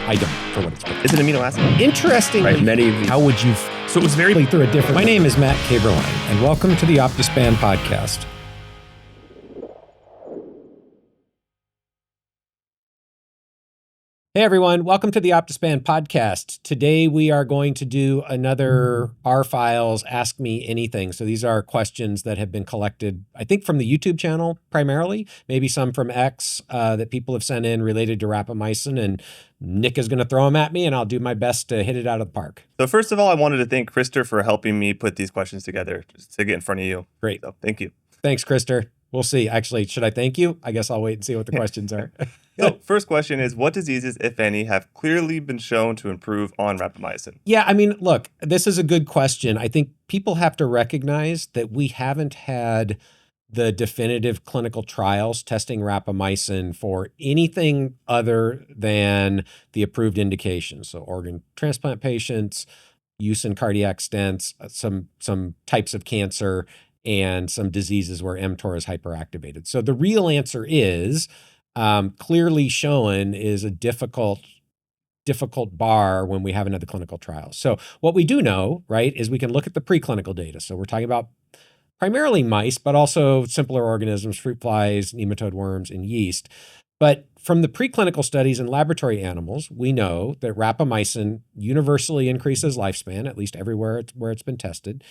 I don't, for what it's worth. Is it amino acid? Interestingly, Right, many of these. how would you... So it was very through a different... My name is Matt Caberline, and welcome to the Optispan podcast. Hey everyone, welcome to the Optispan podcast. Today we are going to do another R-Files Ask Me Anything. So these are questions that have been collected, I think from the YouTube channel primarily, maybe some from X that people have sent in related to rapamycin, and Nick is going to throw them at me and I'll do my best to hit it out of the park. So first of all, I wanted to thank Krister for helping me put these questions together just to get in front of you. Great. So thank you. Thanks, Krister. We'll see. Actually, should I thank you? I guess I'll wait and see what the questions are. So first question is, what diseases, if any, have clearly been shown to improve on rapamycin? Yeah, I mean, look, this is a good question. I think people have to recognize that we haven't had the definitive clinical trials testing rapamycin for anything other than the approved indications. So organ transplant patients, use in cardiac stents, some types of cancer, and some diseases where mTOR is hyperactivated. So the real answer is clearly shown is a difficult bar when we haven't had the clinical trials. So what we do know, right, is we can look at the preclinical data. So we're talking about primarily mice, but also simpler organisms, fruit flies, nematode worms, and yeast. But from the preclinical studies in laboratory animals, we know that rapamycin universally increases lifespan, at least everywhere where it's been tested.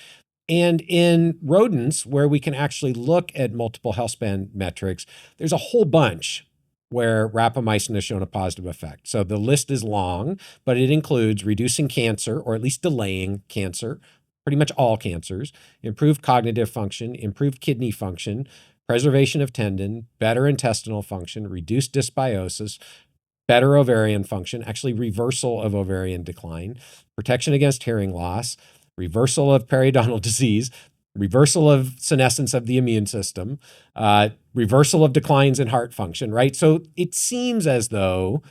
And in rodents, where we can actually look at multiple health span metrics, there's a whole bunch where rapamycin has shown a positive effect. So the list is long, but it includes reducing cancer, or at least delaying cancer, pretty much all cancers, improved cognitive function, improved kidney function, preservation of tendon, better intestinal function, reduced dysbiosis, better ovarian function, actually reversal of ovarian decline, protection against hearing loss, reversal of periodontal disease, reversal of senescence of the immune system, reversal of declines in heart function, right? So it seems as though,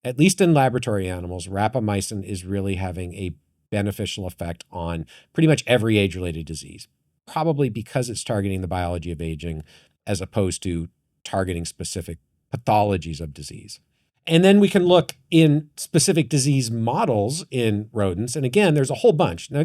at least in laboratory animals, rapamycin is really having a beneficial effect on pretty much every age-related disease, probably because it's targeting the biology of aging as opposed to targeting specific pathologies of disease. And then we can look in specific disease models in rodents. And again, there's a whole bunch. Now,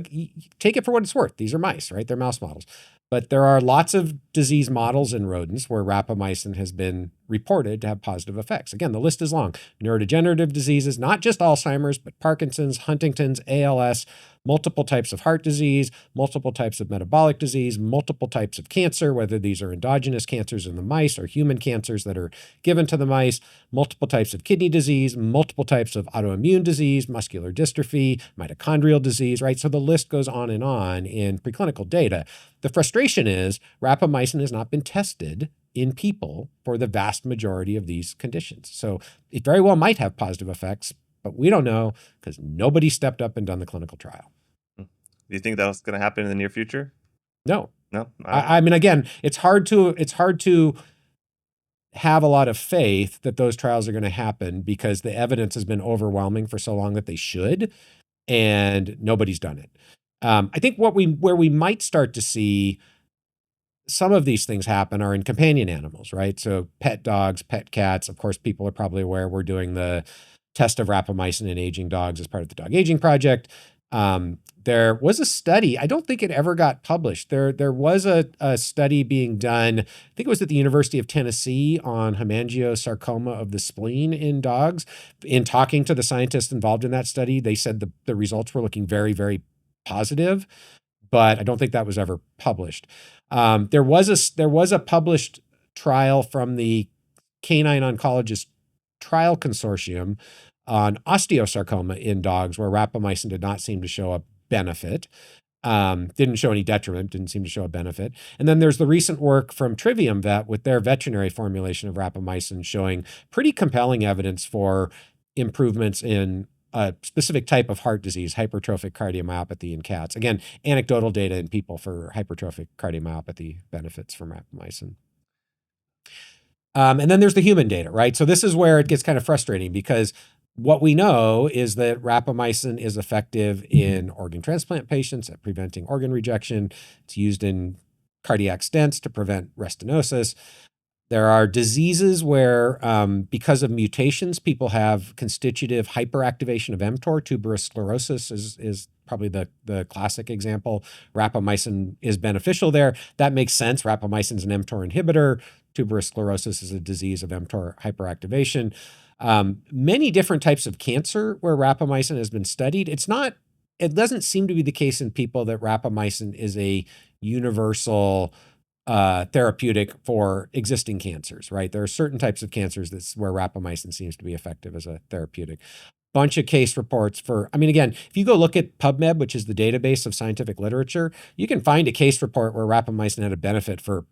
take it for what it's worth. These are mice, right? They're mouse models. But there are lots of disease models in rodents where rapamycin has been reported to have positive effects. Again, the list is long. Neurodegenerative diseases, not just Alzheimer's, but Parkinson's, Huntington's, ALS, multiple types of heart disease, multiple types of metabolic disease, multiple types of cancer, whether these are endogenous cancers in the mice or human cancers that are given to the mice, multiple types of kidney disease, multiple types of autoimmune disease, muscular dystrophy, mitochondrial disease, right? So the list goes on in preclinical data. The frustration is rapamycin has not been tested in people for the vast majority of these conditions. So it very well might have positive effects, but we don't know because nobody stepped up and done the clinical trial. Do you think that's going to happen in the near future? No. No? I mean, again, it's hard to have a lot of faith that those trials are going to happen because the evidence has been overwhelming for so long that they should, and nobody's done it. I think where we might start to see some of these things happen are in companion animals, right? So pet dogs, pet cats. Of course, people are probably aware we're doing the test of rapamycin in aging dogs as part of the Dog Aging Project. There was a study, I don't think it ever got published. There was a study being done, I think it was at the University of Tennessee, on hemangiosarcoma of the spleen in dogs. In talking to the scientists involved in that study, they said the results were looking very, very positive, but I don't think that was ever published. There was a published trial from the Canine Oncologist Trial Consortium on osteosarcoma in dogs where rapamycin did not seem to show a benefit. Didn't show any detriment, didn't seem to show a benefit. And then there's the recent work from TriviumVet with their veterinary formulation of rapamycin showing pretty compelling evidence for improvements in a specific type of heart disease, hypertrophic cardiomyopathy in cats. Again, anecdotal data in people for hypertrophic cardiomyopathy benefits from rapamycin. And then there's the human data, right? So this is where it gets kind of frustrating because what we know is that rapamycin is effective in organ transplant patients at preventing organ rejection. It's used in cardiac stents to prevent restenosis. There are diseases where, because of mutations, people have constitutive hyperactivation of mTOR. Tuberous sclerosis is probably the classic example. Rapamycin is beneficial there. That makes sense. Rapamycin is an mTOR inhibitor. Tuberous sclerosis is a disease of mTOR hyperactivation. Many different types of cancer where rapamycin has been studied. It doesn't seem to be the case in people that rapamycin is a universal therapeutic for existing cancers, right? There are certain types of cancers where rapamycin seems to be effective as a therapeutic. Bunch of case reports for, I mean, again, if you go look at PubMed, which is the database of scientific literature, you can find a case report where rapamycin had a benefit for,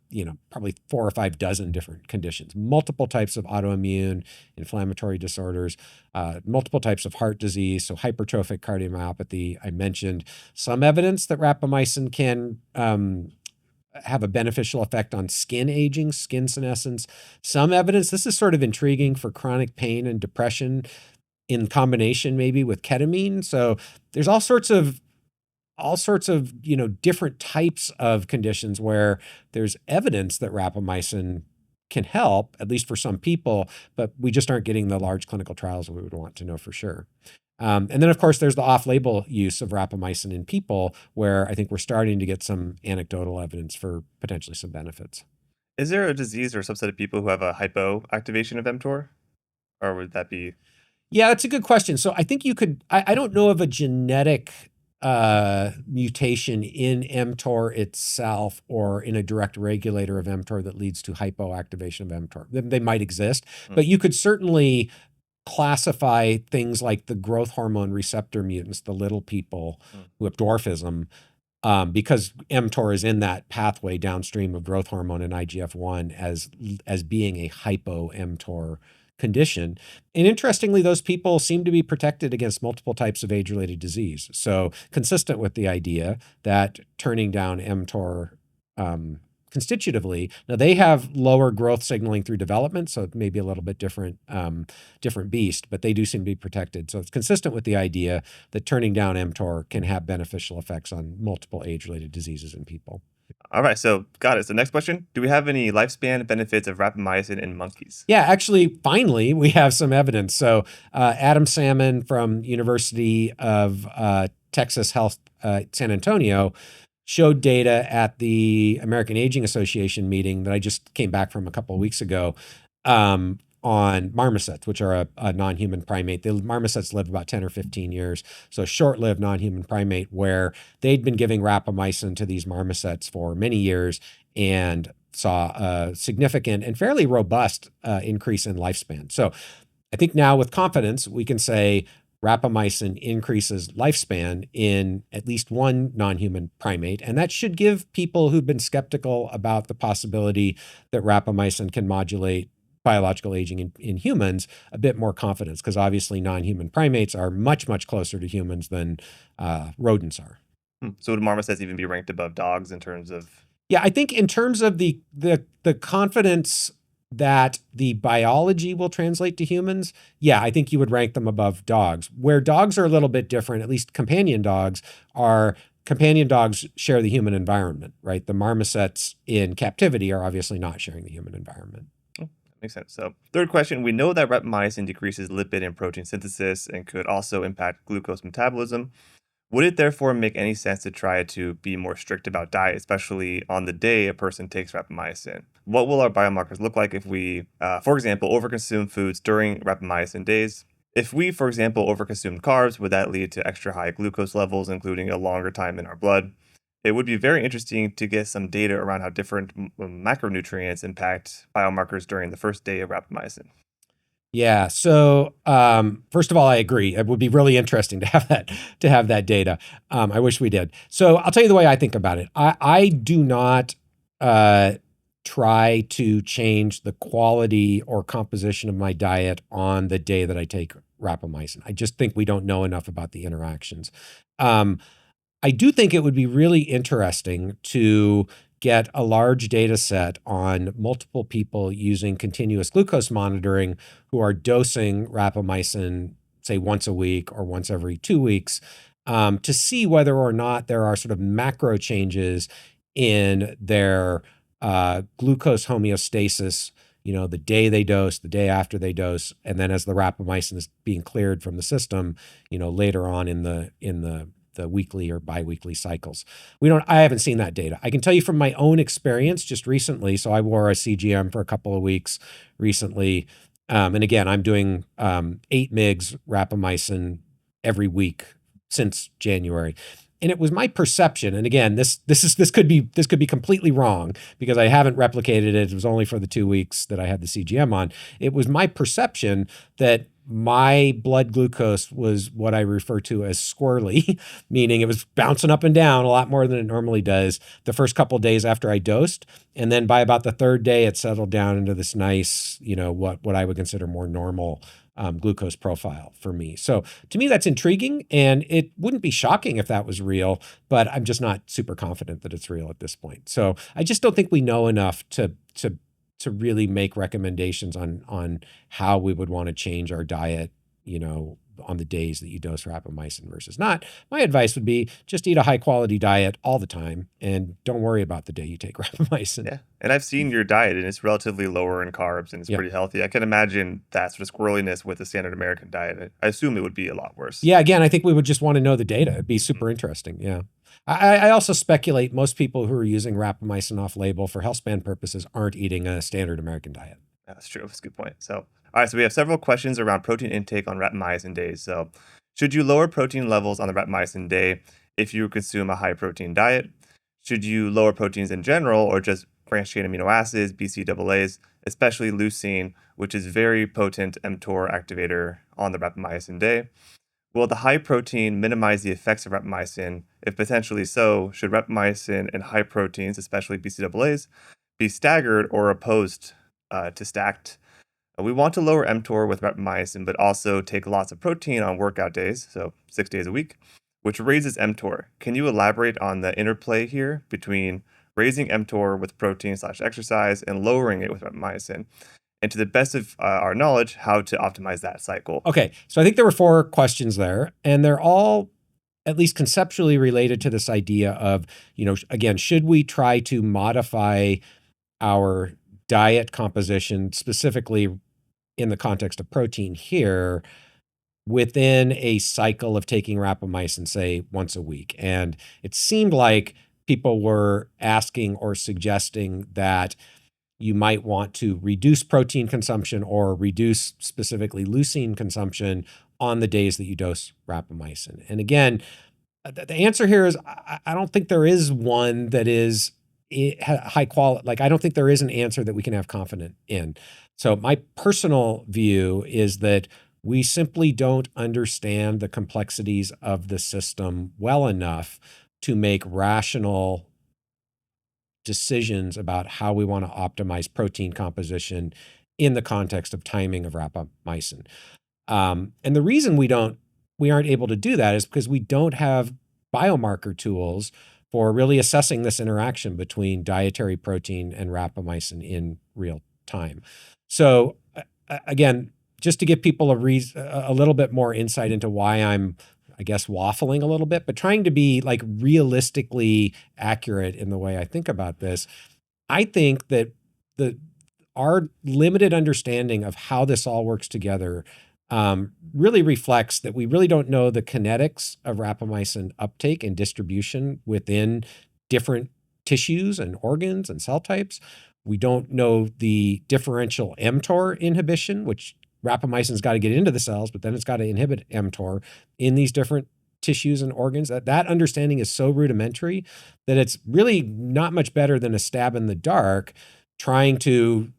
probably 4 or 5 dozen different conditions, multiple types of autoimmune, inflammatory disorders, multiple types of heart disease, so hypertrophic cardiomyopathy, I mentioned. Some evidence that rapamycin can have a beneficial effect on skin aging, skin senescence. Some evidence, this is sort of intriguing, for chronic pain and depression in combination maybe with ketamine. So there's all sorts of different types of conditions where there's evidence that rapamycin can help, at least for some people, but we just aren't getting the large clinical trials we would want to know for sure. And then, of course, there's the off-label use of rapamycin in people where I think we're starting to get some anecdotal evidence for potentially some benefits. Is there a disease or subset of people who have a hypoactivation of mTOR? Or would that be... Yeah, that's a good question. So I think I don't know of a genetic mutation in mTOR itself or in a direct regulator of mTOR that leads to hypoactivation of mTOR. They might exist, but you could certainly classify things like the growth hormone receptor mutants, the little people who have dwarfism, because mTOR is in that pathway downstream of growth hormone and IGF-1 as being a hypo-mTOR condition. And interestingly, those people seem to be protected against multiple types of age-related disease. So consistent with the idea that turning down mTOR constitutively, now they have lower growth signaling through development, so it may be a little bit different beast, but they do seem to be protected. So it's consistent with the idea that turning down mTOR can have beneficial effects on multiple age-related diseases in people. All right, so got it. So next question, do we have any lifespan benefits of rapamycin in monkeys? Yeah, actually, finally, we have some evidence. So Adam Salmon from University of Texas Health San Antonio showed data at the American Aging Association meeting that I just came back from a couple of weeks ago on marmosets, which are a non-human primate. The marmosets live about 10 or 15 years, so a short-lived non-human primate where they'd been giving rapamycin to these marmosets for many years and saw a significant and fairly robust increase in lifespan. So I think now with confidence, we can say rapamycin increases lifespan in at least one non-human primate, and that should give people who've been skeptical about the possibility that rapamycin can modulate biological aging in humans a bit more confidence, because obviously non-human primates are much, much closer to humans than rodents are. So would marmosets even be ranked above dogs in terms of... Yeah, I think in terms of the confidence that the biology will translate to humans, yeah, I think you would rank them above dogs. Where dogs are a little bit different, at least companion dogs share the human environment, right? The marmosets in captivity are obviously not sharing the human environment. Makes sense. So third question, we know that rapamycin decreases lipid and protein synthesis and could also impact glucose metabolism. Would it therefore make any sense to try to be more strict about diet, especially on the day a person takes rapamycin? What will our biomarkers look like if we, for example, overconsume foods during rapamycin days? If we, for example, overconsume carbs, would that lead to extra high glucose levels, including a longer time in our blood? It would be very interesting to get some data around how different macronutrients impact biomarkers during the first day of rapamycin. Yeah. So first of all, I agree. It would be really interesting to have that data. I wish we did. So I'll tell you the way I think about it. I do not try to change the quality or composition of my diet on the day that I take rapamycin. I just think we don't know enough about the interactions. I do think it would be really interesting to get a large data set on multiple people using continuous glucose monitoring who are dosing rapamycin, say, once a week or once every 2 weeks, to see whether or not there are sort of macro changes in their glucose homeostasis the day they dose, the day after they dose, and then as the rapamycin is being cleared from the system, later on in the weekly or biweekly cycles. I haven't seen that data. I can tell you from my own experience just recently. So I wore a CGM for a couple of weeks recently. And again, I'm doing 8 mgs rapamycin every week since January. And it was my perception, and again, this could be completely wrong because I haven't replicated it. It was only for the 2 weeks that I had the CGM on. It was my perception that my blood glucose was what I refer to as squirrely, meaning it was bouncing up and down a lot more than it normally does the first couple of days after I dosed. And then by about the 3rd day, it settled down into this nice, what I would consider more normal glucose profile for me. So to me, that's intriguing, and it wouldn't be shocking if that was real, but I'm just not super confident that it's real at this point. So I just don't think we know enough to really make recommendations on how we would want to change our diet, on the days that you dose rapamycin versus not. My advice would be just eat a high quality diet all the time and don't worry about the day you take rapamycin. Yeah. And I've seen your diet, and it's relatively lower in carbs and it's pretty healthy. I can imagine that sort of squirreliness with the standard American diet. I assume it would be a lot worse. Yeah, again, I think we would just want to know the data. It'd be super interesting. Yeah. I also speculate most people who are using rapamycin off-label for health span purposes aren't eating a standard American diet. That's true. That's a good point. So, all right, so we have several questions around protein intake on rapamycin days. So, should you lower protein levels on the rapamycin day if you consume a high protein diet? Should you lower proteins in general or just branched chain amino acids, BCAAs, especially leucine, which is very potent mTOR activator on the rapamycin day? Will the high protein minimize the effects of rapamycin? If potentially so, should rapamycin and high proteins, especially BCAAs, be staggered or opposed to stacked? We want to lower mTOR with rapamycin, but also take lots of protein on workout days, so 6 days a week, which raises mTOR. Can you elaborate on the interplay here between raising mTOR with protein/exercise and lowering it with rapamycin? And to the best of our knowledge, how to optimize that cycle. Okay, so I think there were 4 questions there, and they're all at least conceptually related to this idea of, again, should we try to modify our diet composition, specifically in the context of protein here, within a cycle of taking rapamycin, say, once a week? And it seemed like people were asking or suggesting that you might want to reduce protein consumption or reduce specifically leucine consumption on the days that you dose rapamycin. And again, the answer here is I don't think there is one that is high quality. Like, I don't think there is an answer that we can have confidence in. So my personal view is that we simply don't understand the complexities of the system well enough to make rational decisions about how we want to optimize protein composition in the context of timing of rapamycin. And the reason we aren't able to do that is because we don't have biomarker tools for really assessing this interaction between dietary protein and rapamycin in real time. So again, just to give people a little bit more insight into why I'm, I guess, waffling a little bit, but trying to be like realistically accurate in the way I think about this, I think that our limited understanding of how this all works together really reflects that we really don't know the kinetics of rapamycin uptake and distribution within different tissues and organs and cell types. We don't know the differential mTOR inhibition, which rapamycin's got to get into the cells, but then it's got to inhibit mTOR in these different tissues and organs. That understanding is so rudimentary that it's really not much better than a stab in the dark trying to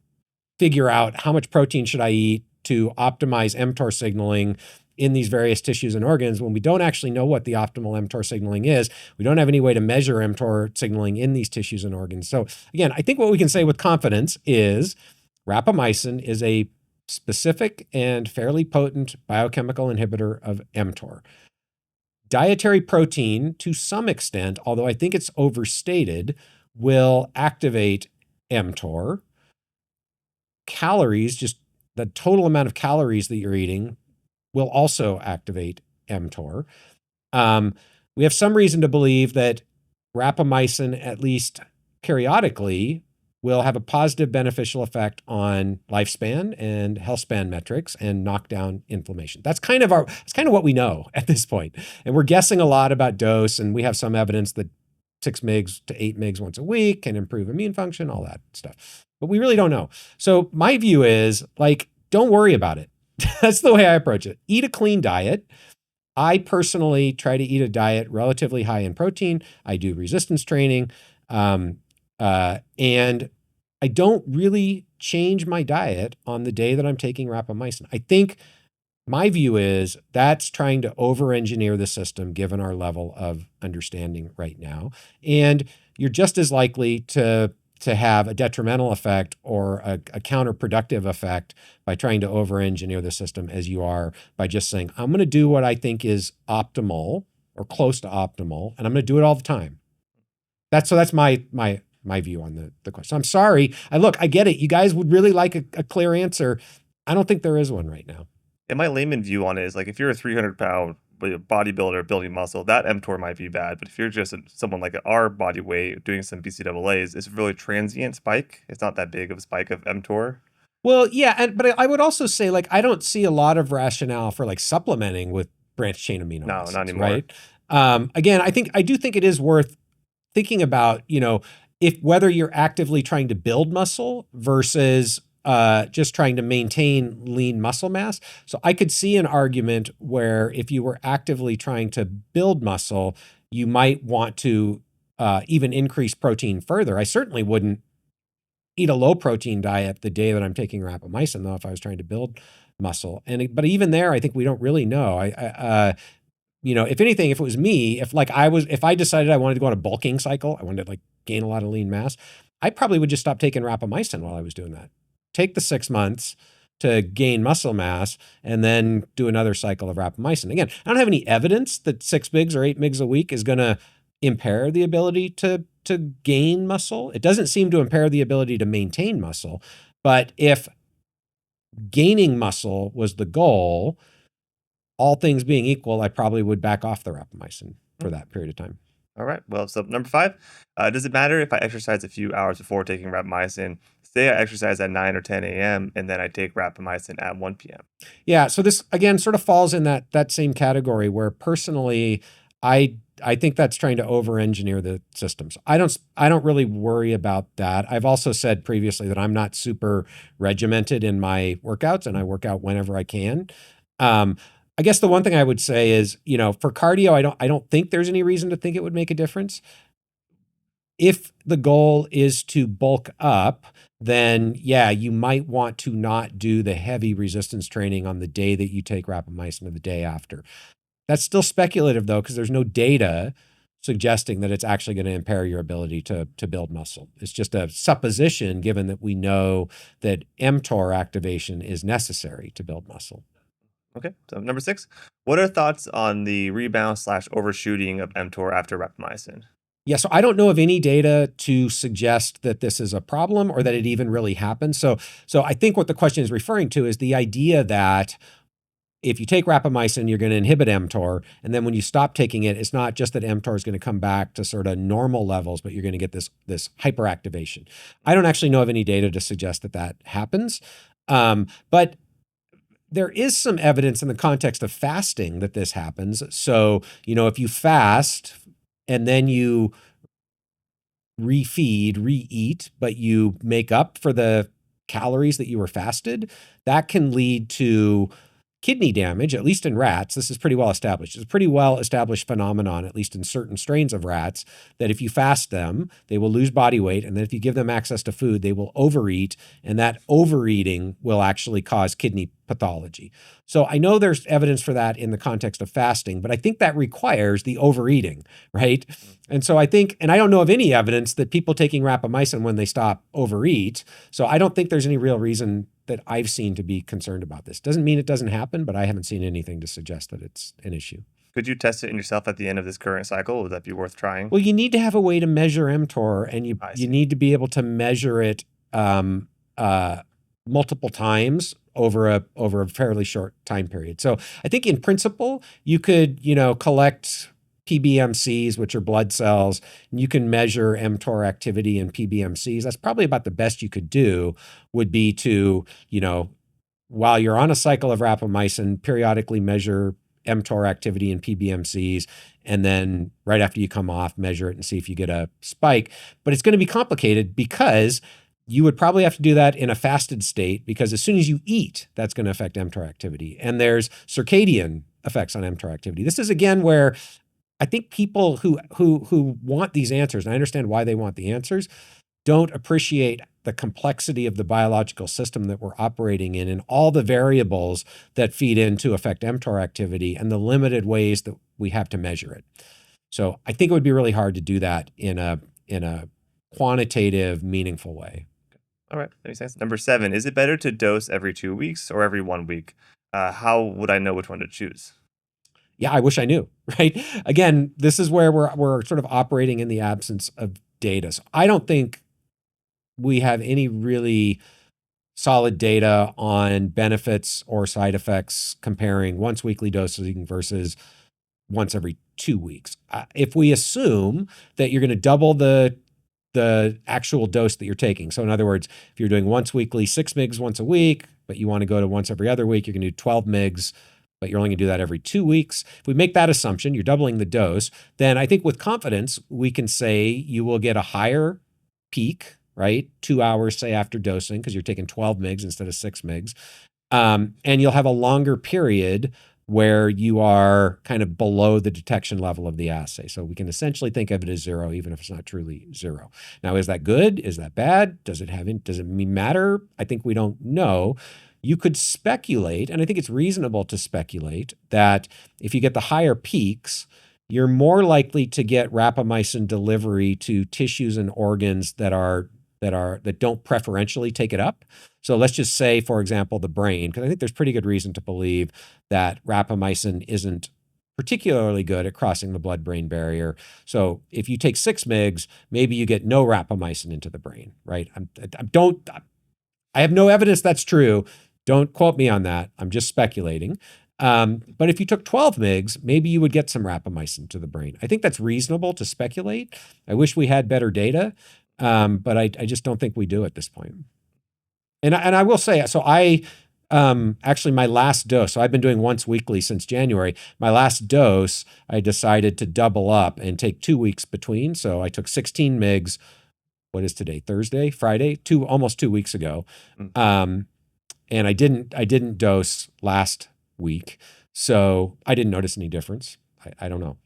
figure out how much protein should I eat to optimize mTOR signaling in these various tissues and organs when we don't actually know what the optimal mTOR signaling is. We don't have any way to measure mTOR signaling in these tissues and organs. So again, I think what we can say with confidence is rapamycin is a specific and fairly potent biochemical inhibitor of mTOR. Dietary protein, to some extent, although I think it's overstated, will activate mTOR. Calories, just the total amount of calories that you're eating, will also activate mTOR. We have some reason to believe that rapamycin, at least periodically, will have a positive beneficial effect on lifespan and health span metrics and knock down inflammation. That's kind of what we know at this point. And we're guessing a lot about dose, and we have some evidence that 6 mgs to 8 mgs once a week can improve immune function, all that stuff. But we really don't know. So my view is, like, don't worry about it. That's the way I approach it. Eat a clean diet. I personally try to eat a diet relatively high in protein. I do resistance training. And I don't really change my diet on the day that I'm taking rapamycin. I think my view is that's trying to over-engineer the system given our level of understanding right now. And you're just as likely to have a detrimental effect or a counterproductive effect by trying to over-engineer the system as you are by just saying, I'm going to do what I think is optimal or close to optimal, and I'm going to do it all the time. That's my view on the question. I'm sorry. I get it. You guys would really like a clear answer. I don't think there is one right now. And my layman view on it is, like, if you're a 300-pound bodybuilder building muscle, that mTOR might be bad. But if you're just someone like our body weight doing some BCAAs, it's a really transient spike. It's not that big of a spike of mTOR. Well, yeah, but I would also say, like, I don't see a lot of rationale for, like, supplementing with branched chain amino acids. No, not anymore. Right? Again, I do think it is worth thinking about, if whether you're actively trying to build muscle versus just trying to maintain lean muscle mass. So I could see an argument where if you were actively trying to build muscle, you might want to even increase protein further. I certainly wouldn't eat a low protein diet the day that I'm taking rapamycin, though, if I was trying to build muscle. But even there, I think we don't really know. If anything, if it was me, if I decided I wanted to go on a bulking cycle, I wanted to, like, gain a lot of lean mass, I probably would just stop taking rapamycin while I was doing that. Take the 6 months to gain muscle mass and then do another cycle of rapamycin. Again, I don't have any evidence that 6 mgs or 8 mgs a week is going to impair the ability to gain muscle. It doesn't seem to impair the ability to maintain muscle. But if gaining muscle was the goal, all things being equal, I probably would back off the rapamycin for that period of time. All right. Well, so number 5, does it matter if I exercise a few hours before taking rapamycin? Say I exercise at 9 or 10 a.m. and then I take rapamycin at 1 p.m. Yeah. So this, again, sort of falls in that same category where personally, I think that's trying to over-engineer the systems. I don't really worry about that. I've also said previously that I'm not super regimented in my workouts, and I work out whenever I can. I guess the one thing I would say is, for cardio, I don't think there's any reason to think it would make a difference. If the goal is to bulk up, then yeah, you might want to not do the heavy resistance training on the day that you take rapamycin or the day after. That's still speculative, though, because there's no data suggesting that it's actually going to impair your ability to build muscle. It's just a supposition, given that we know that mTOR activation is necessary to build muscle. Okay, so number 6, what are thoughts on the rebound/overshooting of mTOR after rapamycin? Yeah, so I don't know of any data to suggest that this is a problem or that it even really happens. So I think what the question is referring to is the idea that if you take rapamycin, you're going to inhibit mTOR, and then when you stop taking it, it's not just that mTOR is going to come back to sort of normal levels, but you're going to get this hyperactivation. I don't actually know of any data to suggest that happens, but there is some evidence in the context of fasting that this happens. So, if you fast and then you re-eat, but you make up for the calories that you were fasted, that can lead to kidney damage, at least in rats. This is pretty well established. It's a pretty well established phenomenon, at least in certain strains of rats, that if you fast them, they will lose body weight. And then if you give them access to food, they will overeat. And that overeating will actually cause kidney pathology. So I know there's evidence for that in the context of fasting, but I think that requires the overeating, right? And so I think, and I don't know of any evidence that people taking rapamycin when they stop overeat. So I don't think there's any real reason that I've seen to be concerned about this. Doesn't mean it doesn't happen, but I haven't seen anything to suggest that it's an issue. Could you test it in yourself at the end of this current cycle? Would that be worth trying? Well, you need to have a way to measure mTOR, and you need to be able to measure it multiple times over a fairly short time period. So I think in principle, you could, collect PBMCs, which are blood cells, and you can measure mTOR activity in PBMCs. That's probably about the best you could do, would be to, while you're on a cycle of rapamycin, periodically measure mTOR activity in PBMCs, and then right after you come off, measure it and see if you get a spike. But it's going to be complicated because you would probably have to do that in a fasted state, because as soon as you eat, that's going to affect mTOR activity. And there's circadian effects on mTOR activity. This is, again, where I think people who want these answers, and I understand why they want the answers, don't appreciate the complexity of the biological system that we're operating in, and all the variables that feed in to affect mTOR activity, and the limited ways that we have to measure it. So I think it would be really hard to do that in a quantitative, meaningful way. All right, that makes sense. Number 7, is it better to dose every 2 weeks or every 1 week? How would I know which one to choose? Yeah, I wish I knew, right? Again, this is where we're sort of operating in the absence of data. So I don't think we have any really solid data on benefits or side effects comparing once weekly dosing versus once every 2 weeks. If we assume that you're going to double the actual dose that you're taking. So in other words, if you're doing once weekly 6 mgs once a week, but you want to go to once every other week, you're going to do 12 mgs, but you're only going to do that every 2 weeks. If we make that assumption, you're doubling the dose, then I think with confidence, we can say you will get a higher peak, right? 2 hours, say, after dosing, because you're taking 12 mgs instead of 6 mgs. And you'll have a longer period where you are kind of below the detection level of the assay. So we can essentially think of it as 0, even if it's not truly 0. Now, is that good? Is that bad? Does it matter? I think we don't know. You could speculate, and I think it's reasonable to speculate, that if you get the higher peaks, you're more likely to get rapamycin delivery to tissues and organs that don't preferentially take it up. So let's just say, for example, the brain, because I think there's pretty good reason to believe that rapamycin isn't particularly good at crossing the blood-brain barrier. So if you take 6 mgs, maybe you get no rapamycin into the brain, right? I have no evidence that's true. Don't quote me on that. I'm just speculating. But if you took 12 mgs, maybe you would get some rapamycin to the brain. I think that's reasonable to speculate. I wish we had better data, but I just don't think we do at this point. And I will say, so actually my last dose, so I've been doing once weekly since January. My last dose, I decided to double up and take 2 weeks between. So I took 16 mgs. What is today? Thursday, Friday, almost 2 weeks ago. And I didn't dose last week. So I didn't notice any difference. I don't know.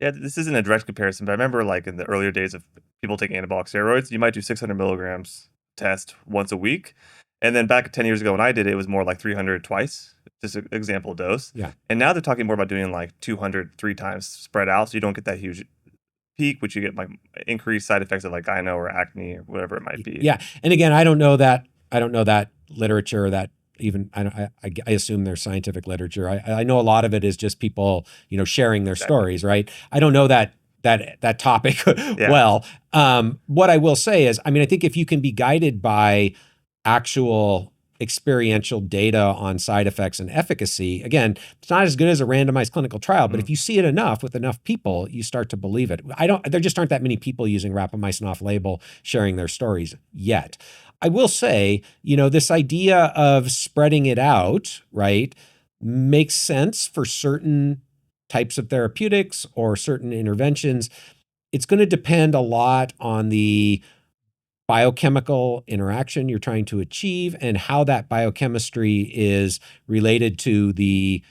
Yeah, this isn't a direct comparison, but I remember like in the earlier days of people taking anabolic steroids, you might do 600 milligrams test once a week. And then back 10 years ago when I did it, it was more like 300 twice, just an example dose. Yeah. And now they're talking more about doing like 200 3 times spread out, so you don't get that huge peak, which you get like increased side effects of like gyno or acne or whatever it might be. Yeah. And again, I don't know that literature, or that even, I assume there's scientific literature. I know a lot of it is just people, sharing their stories, right? I don't know that topic well. What I will say is, I think if you can be guided by actual experiential data on side effects and efficacy, again, it's not as good as a randomized clinical trial, but if you see it enough with enough people, you start to believe it. There just aren't that many people using rapamycin off-label sharing their stories yet. I will say, this idea of spreading it out, right, makes sense for certain types of therapeutics or certain interventions. It's going to depend a lot on the biochemical interaction you're trying to achieve and how that biochemistry is related to the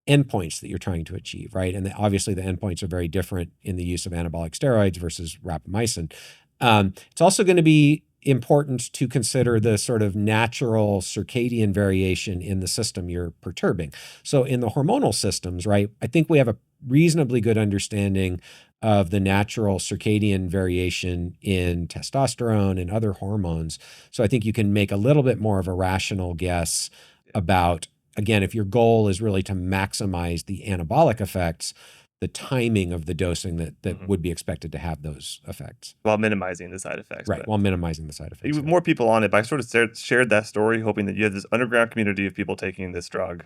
endpoints that you're trying to achieve, right? And obviously the endpoints are very different in the use of anabolic steroids versus rapamycin. It's also going to be important to consider the sort of natural circadian variation in the system you're perturbing. So in the hormonal systems, right, I think we have a reasonably good understanding of the natural circadian variation in testosterone and other hormones. So I think you can make a little bit more of a rational guess about, again, if your goal is really to maximize the anabolic effects, the timing of the dosing that would be expected to have those effects. While minimizing the side effects. Right, while minimizing the side effects. More people on it, but I sort of shared that story hoping that you have this underground community of people taking this drug,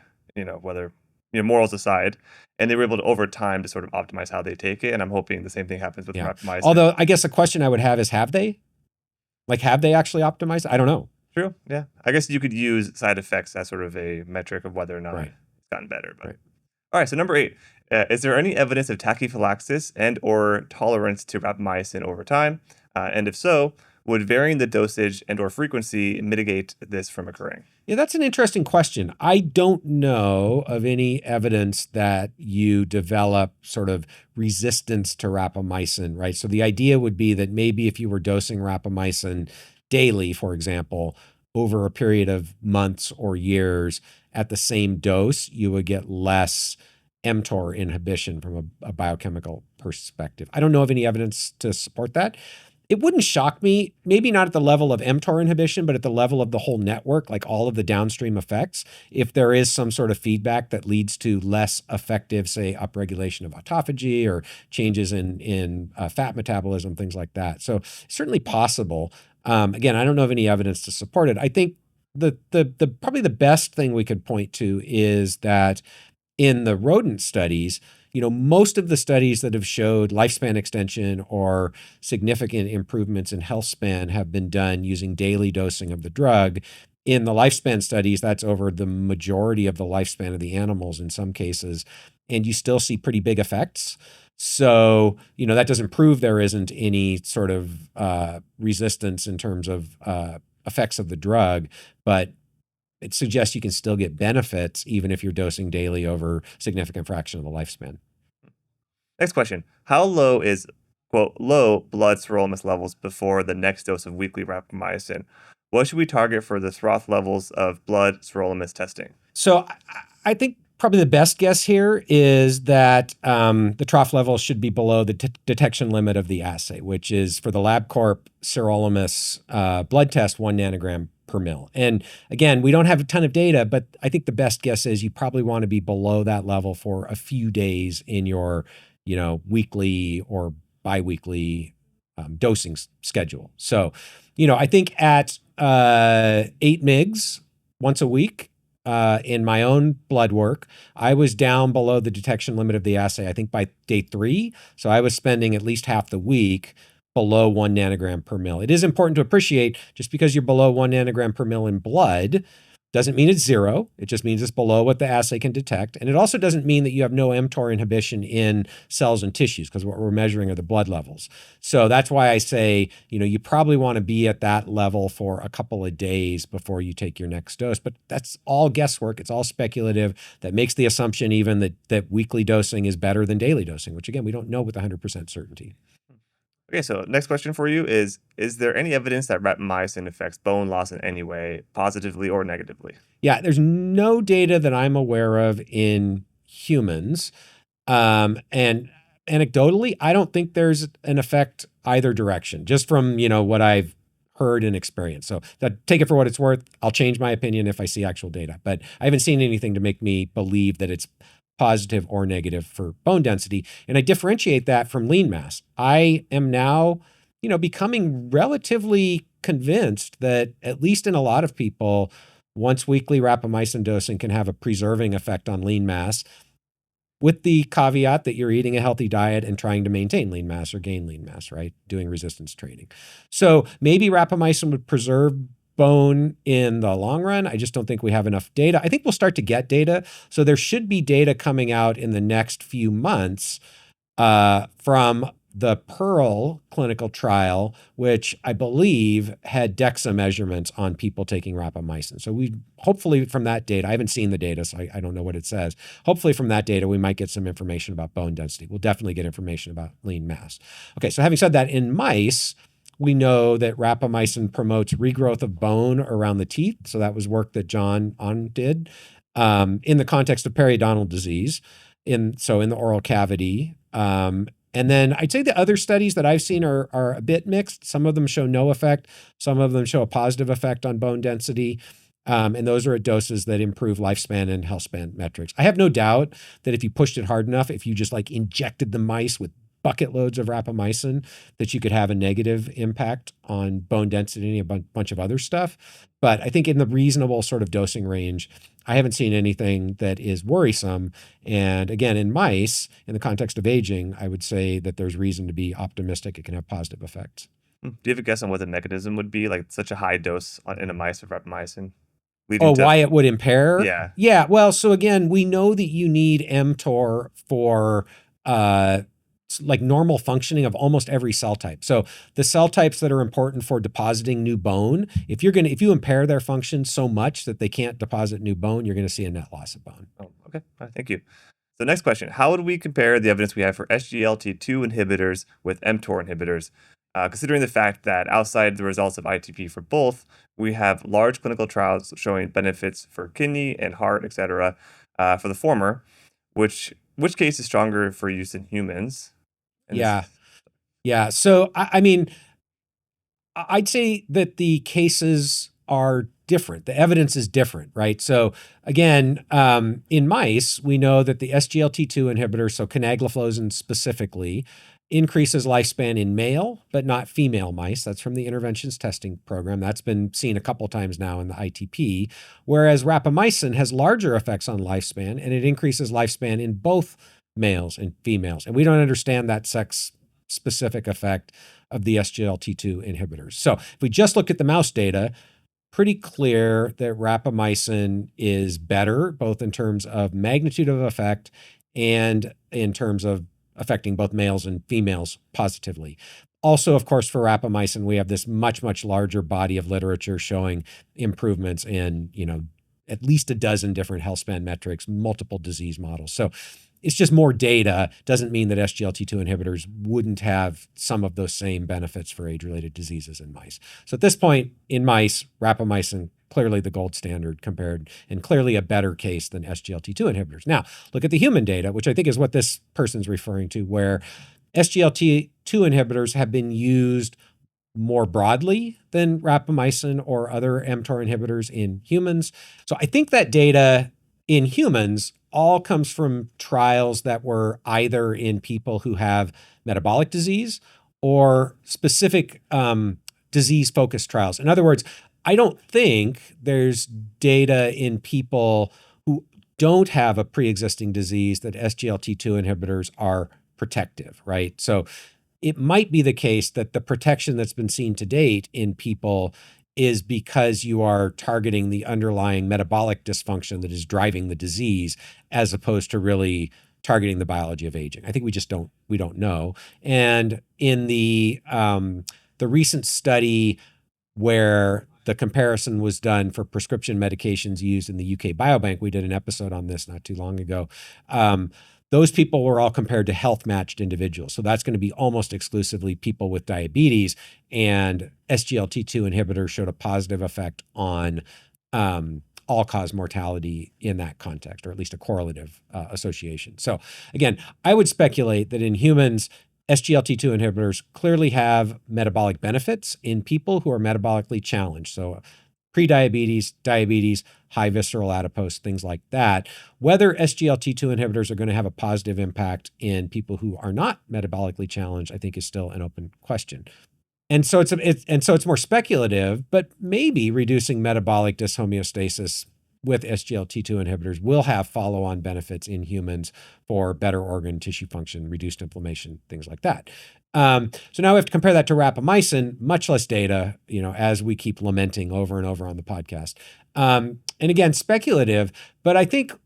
whether morals aside, and they were able to over time to sort of optimize how they take it. And I'm hoping the same thing happens with Yeah. rapamycin. Although I guess the question I would have is, have they? Like, have they actually optimized? I don't know. True. Yeah. I guess you could use side effects as sort of a metric of whether or not Right. it's gotten better. But Right. all right. So number 8, is there any evidence of tachyphylaxis and or tolerance to rapamycin over time? And if so, would varying the dosage and or frequency mitigate this from occurring? Yeah, that's an interesting question. I don't know of any evidence that you develop sort of resistance to rapamycin, right? So the idea would be that maybe if you were dosing rapamycin daily, for example, over a period of months or years at the same dose, you would get less mTOR inhibition from a biochemical perspective. I don't know of any evidence to support that. It wouldn't shock me, maybe not at the level of mTOR inhibition, but at the level of the whole network, like all of the downstream effects, if there is some sort of feedback that leads to less effective, say, upregulation of autophagy or changes in fat metabolism, things like that. So certainly possible. Again, I don't know of any evidence to support it. I think the probably the best thing we could point to is that in the rodent studies, most of the studies that have showed lifespan extension or significant improvements in health span have been done using daily dosing of the drug. In the lifespan studies, that's over the majority of the lifespan of the animals in some cases, and you still see pretty big effects. So, that doesn't prove there isn't any sort of resistance in terms of effects of the drug, but it suggests you can still get benefits even if you're dosing daily over a significant fraction of the lifespan. Next question. How low is, quote, low blood sirolimus levels before the next dose of weekly rapamycin? What should we target for the trough levels of blood sirolimus testing? So I think probably the best guess here is that the trough level should be below the detection limit of the assay, which is for the LabCorp sirolimus blood test, 1 nanogram per mil. And again, we don't have a ton of data, but I think the best guess is you probably want to be below that level for a few days in your, weekly or biweekly dosing schedule. So, I think at 8 mgs once a week in my own blood work, I was down below the detection limit of the assay, I think by day 3. So I was spending at least half the week below 1 nanogram per mil. It is important to appreciate just because you're below 1 nanogram per mil in blood doesn't mean it's 0. It just means it's below what the assay can detect. And it also doesn't mean that you have no mTOR inhibition in cells and tissues, because what we're measuring are the blood levels. So that's why I say, you probably want to be at that level for a couple of days before you take your next dose. But that's all guesswork. It's all speculative. That makes the assumption even that weekly dosing is better than daily dosing, which again, we don't know with 100% certainty. Okay, so next question for you is there any evidence that rapamycin affects bone loss in any way, positively or negatively? Yeah, there's no data that I'm aware of in humans. And anecdotally, I don't think there's an effect either direction, just from, what I've heard and experienced. So take it for what it's worth. I'll change my opinion if I see actual data, but I haven't seen anything to make me believe that it's positive or negative for bone density. And I differentiate that from lean mass. I am now, becoming relatively convinced that at least in a lot of people, once weekly rapamycin dosing can have a preserving effect on lean mass, with the caveat that you're eating a healthy diet and trying to maintain lean mass or gain lean mass, right? Doing resistance training. So maybe rapamycin would preserve bone in the long run. I just don't think we have enough data. I think we'll start to get data. So there should be data coming out in the next few months from the Pearl clinical trial, which I believe had DEXA measurements on people taking rapamycin. So we hopefully from that data, I haven't seen the data, so I don't know what it says. Hopefully from that data, we might get some information about bone density. We'll definitely get information about lean mass. Okay, so having said that, in mice, we know that rapamycin promotes regrowth of bone around the teeth. So that was work that John did in the context of periodontal disease, in the oral cavity. And then I'd say the other studies that I've seen are a bit mixed. Some of them show no effect. Some of them show a positive effect on bone density. And those are at doses that improve lifespan and health span metrics. I have no doubt that if you pushed it hard enough, if you just injected the mice with bucket loads of rapamycin that you could have a negative impact on bone density and a bunch of other stuff. But I think in the reasonable sort of dosing range, I haven't seen anything that is worrisome. And again, in mice, in the context of aging, I would say that there's reason to be optimistic it can have positive effects. Do you have a guess on what the mechanism would be? Like such a high dose in a mice of rapamycin, leading Oh, to why it would impair? yeah. Yeah, well, so again, we know that you need mTOR for like normal functioning of almost every cell type. So the cell types that are important for depositing new bone, if you impair their function so much that they can't deposit new bone, you're going to see a net loss of bone. Oh, okay. All right, thank you. So next question: how would we compare the evidence we have for SGLT2 inhibitors with mTOR inhibitors? Considering the fact that outside the results of ITP for both, we have large clinical trials showing benefits for kidney and heart, etc. For the former, which case is stronger for use in humans? And this Yeah. is Yeah. So, I mean, I'd say that the cases are different. The evidence is different, right? So again, in mice, we know that the SGLT2 inhibitors, so canagliflozin specifically, increases lifespan in male, but not female mice. That's from the interventions testing program. That's been seen a couple times now in the ITP, whereas rapamycin has larger effects on lifespan, and it increases lifespan in both males and females. And we don't understand that sex-specific effect of the SGLT2 inhibitors. So if we just look at the mouse data, pretty clear that rapamycin is better, both in terms of magnitude of effect and in terms of affecting both males and females positively. Also, of course, for rapamycin, we have this much, much larger body of literature showing improvements in, at least a dozen different health span metrics, multiple disease models. So it's just more data. Doesn't mean that SGLT2 inhibitors wouldn't have some of those same benefits for age-related diseases in mice. So at this point in mice, rapamycin clearly the gold standard compared, and clearly a better case than SGLT2 inhibitors. Now, look at the human data, which I think is what this person's referring to, where SGLT2 inhibitors have been used more broadly than rapamycin or other mTOR inhibitors in humans. So I think that data in humans all comes from trials that were either in people who have metabolic disease or specific disease-focused trials. In other words, I don't think there's data in people who don't have a pre-existing disease that SGLT2 inhibitors are protective, right? So it might be the case that the protection that's been seen to date in people is because you are targeting the underlying metabolic dysfunction that is driving the disease, as opposed to really targeting the biology of aging. I think we don't know. And in the recent study where the comparison was done for prescription medications used in the UK Biobank, we did an episode on this not too long ago. Those people were all compared to health-matched individuals. So that's going to be almost exclusively people with diabetes, and SGLT2 inhibitors showed a positive effect on all-cause mortality in that context, or at least a correlative association. So again, I would speculate that in humans, SGLT2 inhibitors clearly have metabolic benefits in people who are metabolically challenged. So prediabetes, diabetes, high visceral adipose, things like that. Whether SGLT2 inhibitors are going to have a positive impact in people who are not metabolically challenged, I think is still an open question. And so it's more speculative, but maybe reducing metabolic dyshomeostasis with SGLT2 inhibitors will have follow-on benefits in humans for better organ tissue function, reduced inflammation, things like that. So now we have to compare that to rapamycin, much less data, as we keep lamenting over and over on the podcast. And again, speculative, but I think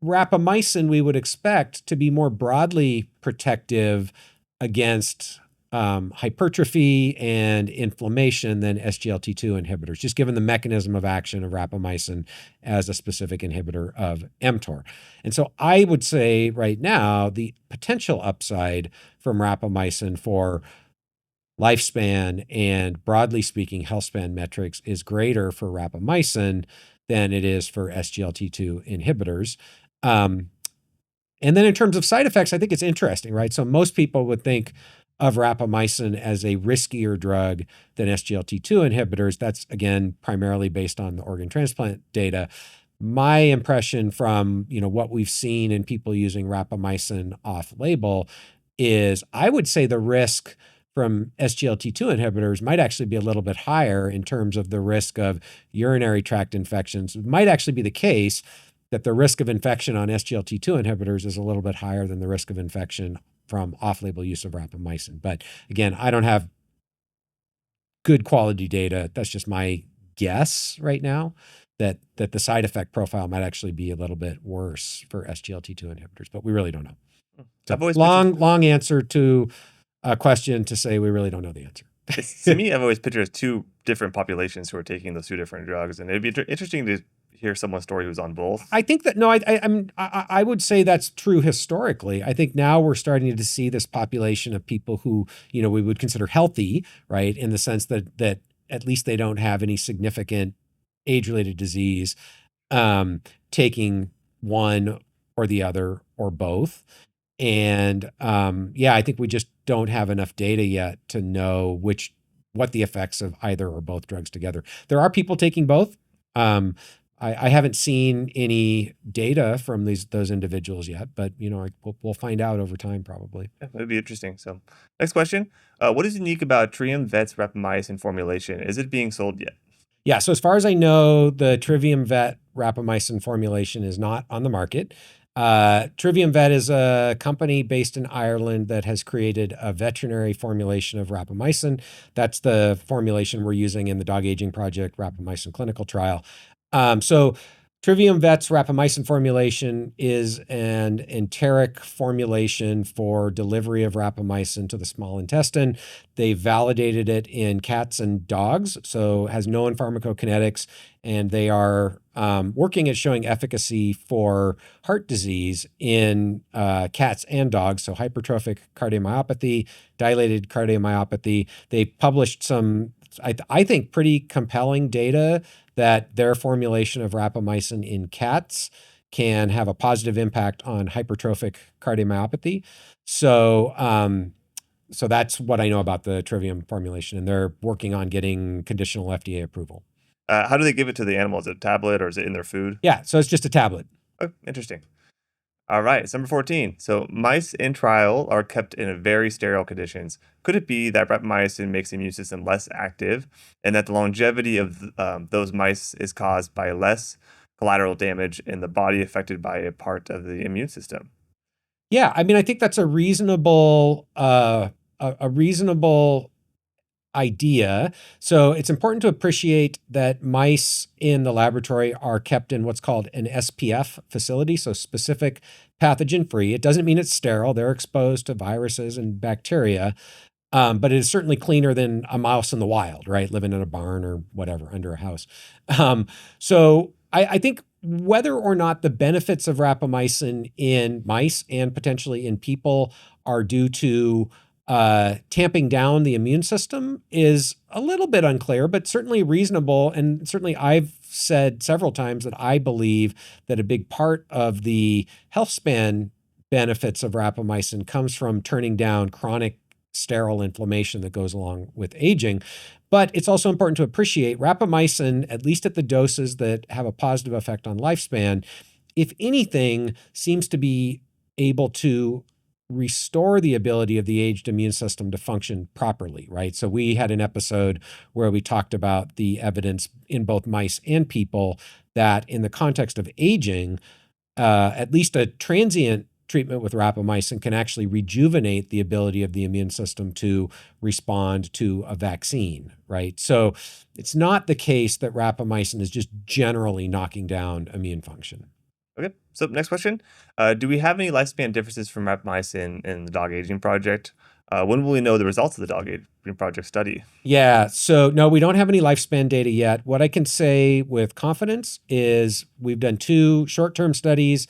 rapamycin we would expect to be more broadly protective against hypertrophy and inflammation than SGLT2 inhibitors, just given the mechanism of action of rapamycin as a specific inhibitor of mTOR. And so I would say right now, the potential upside from rapamycin for lifespan and, broadly speaking, health span metrics is greater for rapamycin than it is for SGLT2 inhibitors. And then in terms of side effects, I think it's interesting, right? So most people would think of rapamycin as a riskier drug than SGLT2 inhibitors. That's, again, primarily based on the organ transplant data. My impression from what we've seen in people using rapamycin off-label is I would say the risk from SGLT2 inhibitors might actually be a little bit higher in terms of the risk of urinary tract infections. It might actually be the case that the risk of infection on SGLT2 inhibitors is a little bit higher than the risk of infection from off-label use of rapamycin. But again, I don't have good quality data. That's just my guess right now, that the side effect profile might actually be a little bit worse for SGLT2 inhibitors, but we really don't know. So I've always long answer to a question to say we really don't know the answer. To me, I've always pictured as two different populations who are taking those two different drugs, and it'd be interesting to hear someone's story who's on both. I think that I would say that's true historically. I think now we're starting to see this population of people who, we would consider healthy, right, in the sense that at least they don't have any significant age-related disease, taking one or the other or both. And I think we just don't have enough data yet to know what the effects of either or both drugs together. There are people taking both. I haven't seen any data from those individuals yet, but we'll find out over time probably. Yeah, that'd be interesting. So, next question: what is unique about TriviumVet's rapamycin formulation? Is it being sold yet? Yeah, so as far as I know, the TriviumVet rapamycin formulation is not on the market. TriviumVet is a company based in Ireland that has created a veterinary formulation of rapamycin. That's the formulation we're using in the dog aging project rapamycin clinical trial. So TriviumVet's rapamycin formulation is an enteric formulation for delivery of rapamycin to the small intestine. They validated it in cats and dogs, so it has known pharmacokinetics, and they are working at showing efficacy for heart disease in cats and dogs, so hypertrophic cardiomyopathy, dilated cardiomyopathy. They published some, I think, pretty compelling data that their formulation of rapamycin in cats can have a positive impact on hypertrophic cardiomyopathy. So that's what I know about the Trivium formulation, and they're working on getting conditional FDA approval. How do they give it to the animals? Is it a tablet or is it in their food? Yeah, so it's just a tablet. Oh, interesting. All right, number 14. So mice in trial are kept in very sterile conditions. Could it be that rapamycin makes the immune system less active and that the longevity of those mice is caused by less collateral damage in the body affected by a part of the immune system? Yeah, I mean, I think that's a reasonable idea. So it's important to appreciate that mice in the laboratory are kept in what's called an SPF facility, so specific pathogen free. It doesn't mean it's sterile. They're exposed to viruses and bacteria, but it is certainly cleaner than a mouse in the wild, right? Living in a barn or whatever, under a house. So I think whether or not the benefits of rapamycin in mice and potentially in people are due to tamping down the immune system is a little bit unclear, but certainly reasonable. And certainly I've said several times that I believe that a big part of the health span benefits of rapamycin comes from turning down chronic sterile inflammation that goes along with aging. But it's also important to appreciate rapamycin, at least at the doses that have a positive effect on lifespan, if anything, seems to be able to restore the ability of the aged immune system to function properly, right? So we had an episode where we talked about the evidence in both mice and people that in the context of aging, at least a transient treatment with rapamycin can actually rejuvenate the ability of the immune system to respond to a vaccine, right? So it's not the case that rapamycin is just generally knocking down immune function. Okay, so next question. Do we have any lifespan differences from rapamycin in the dog aging project? When will we know the results of the dog aging project study? Yeah, so no, we don't have any lifespan data yet. What I can say with confidence is we've done 2 short-term studies.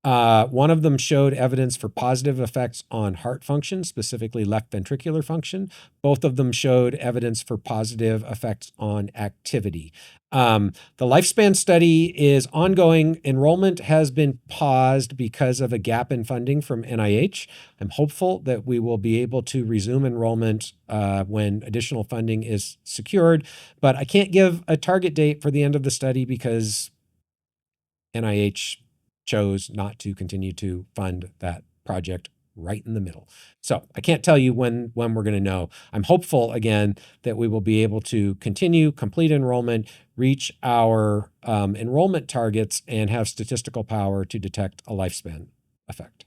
One of them showed evidence for positive effects on heart function, specifically left ventricular function. Both of them showed evidence for positive effects on activity. The lifespan study is ongoing. Enrollment has been paused because of a gap in funding from NIH. I'm hopeful that we will be able to resume enrollment when additional funding is secured, but I can't give a target date for the end of the study because NIH chose not to continue to fund that project right in the middle. So I can't tell you when we're going to know. I'm hopeful, again, that we will be able to continue, complete enrollment, reach our enrollment targets, and have statistical power to detect a lifespan effect.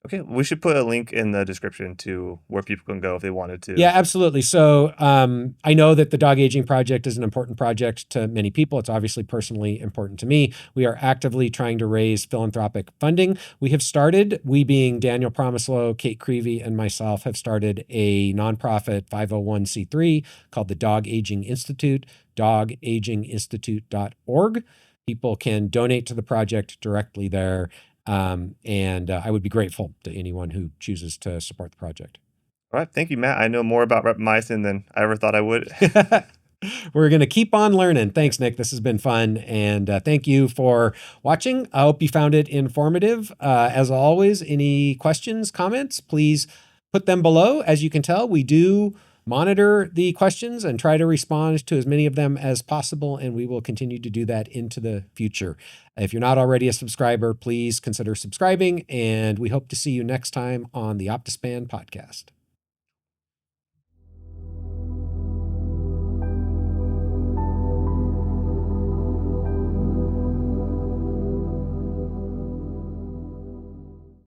Okay, we should put a link in the description to where people can go if they wanted to. Yeah, absolutely. So I know that the Dog Aging Project is an important project to many people. It's obviously personally important to me. We are actively trying to raise philanthropic funding. We have started, we being Daniel Promislo, Kate Creevy, and myself, have started a nonprofit 501c3 called the Dog Aging Institute, dogaginginstitute.org. People can donate to the project directly there. And I would be grateful to anyone who chooses to support the project. All right, thank you, Matt. I know more about rapamycin than I ever thought I would. We're going to keep on learning. Thanks, Nick. This has been fun. And thank you for watching. I hope you found it informative. As always, any questions, comments, please put them below. As you can tell, we do monitor the questions and try to respond to as many of them as possible, and we will continue to do that into the future. If you're not already a subscriber, please consider subscribing, and we hope to see you next time on the Optispan podcast.